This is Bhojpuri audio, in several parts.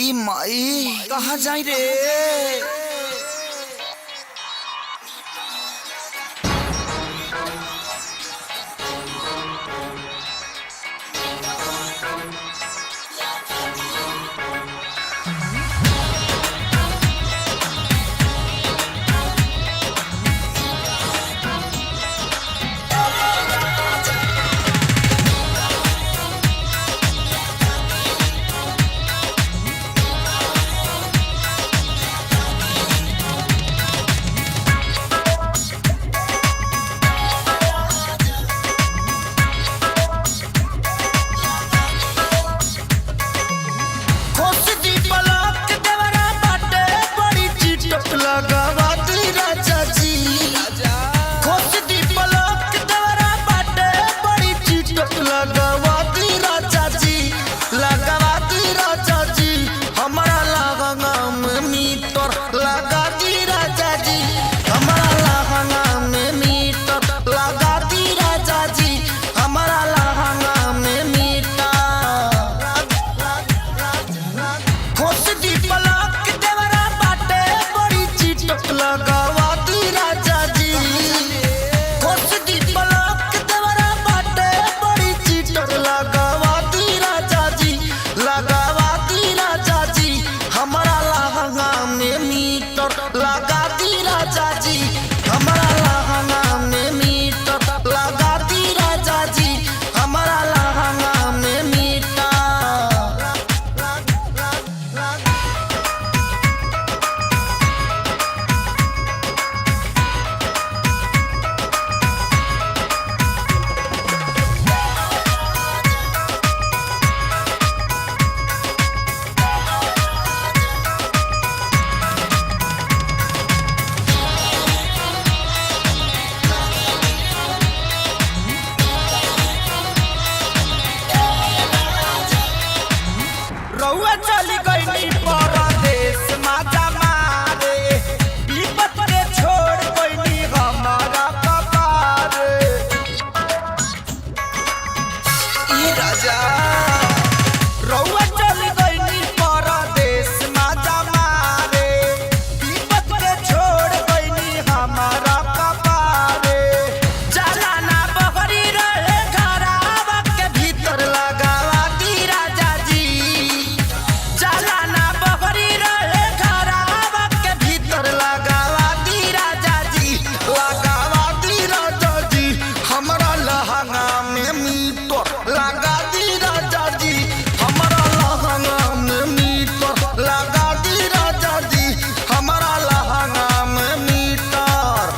ई माई कहाँ जाई रे। चली गई परदेश माता मारे विपत के छोड़ गई हमारा कपार। ई राजा रउआ चली गई परदेश माता मारे विपत के छोड़ गई हमारा कपार। चला ना बहरी रहे घरावा के भीतर लगावा दी राजा जी। चलाना बहरी रहे घरावा के भीतर लगावा दी राजा जी। लगावा दी राजा जी हमरा लहंगा में मीटर लगा दी राजा जी हमरा लहंगा में मीटर लगा दी राजा जी हमरा लहंगा में मीटर।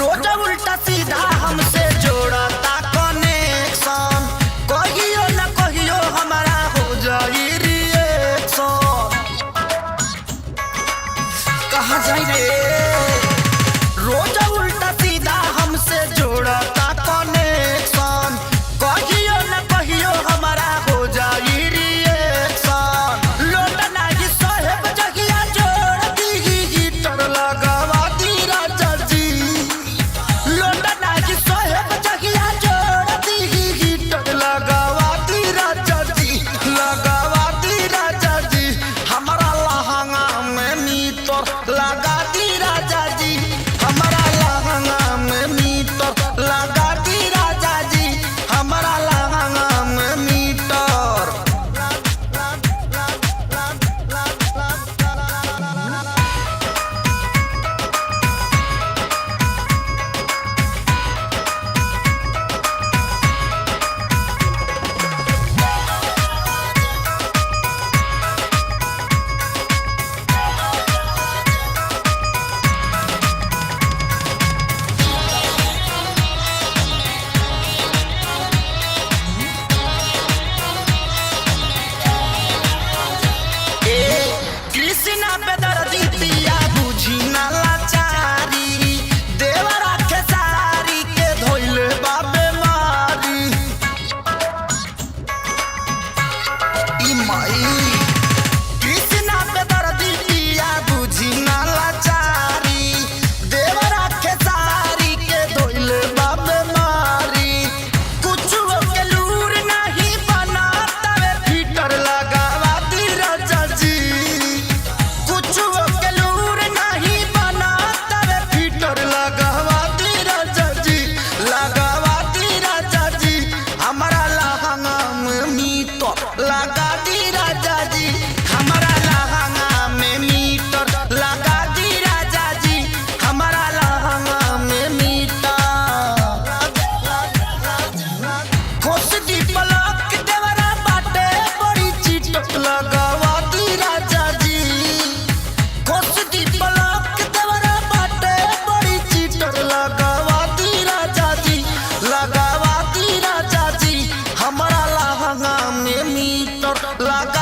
रोज उल्टा सीधा हमसे जोड़ता कनेक्शन। कहियो न कहियो हमारा हो जाई रिएक्शन। कहाँ जाई रे। रोज उल्टा सीधा हमसे जोड़ता कनेक्शन। कहियो न कहियो हमारा हो जाई रिएक्शन। लोट नाही साहेब जगिया जोड़ दी हीटर लगावा दी राजा जी। लोट नाही साहेब जगिया जोड़ दी हीटर लगावा दी राजा जी। लगावा दी राजा जी हमरा लहंगा में मीटर लगा दी माई कृष्णा पे दर्दी पिया बुझी ना लाचारी देवरा के सारी के धोइल बाबे मारी कुछ के लूर नहीं बना तवे फीटर लगावा दी राजा जी कुछ के लूर नहीं बना तवे फीटर लगावा दी राजा जी लगावा दी राजा जी हमारा लहंगा में मीटर लगा दी राजा जी हमारा लहंगा में मीटर लगा दी राजा जी हमारा लहंगा में मीटर खोस दी पलक देवरा बाटे बड़ी चीटक लगावा दी राजा जी खोस दी पलक देवरा बाटे बड़ी चीटक लगावा दी राजा जी लगावा दी राजा जी हमारा लहंगा में मीटर लगा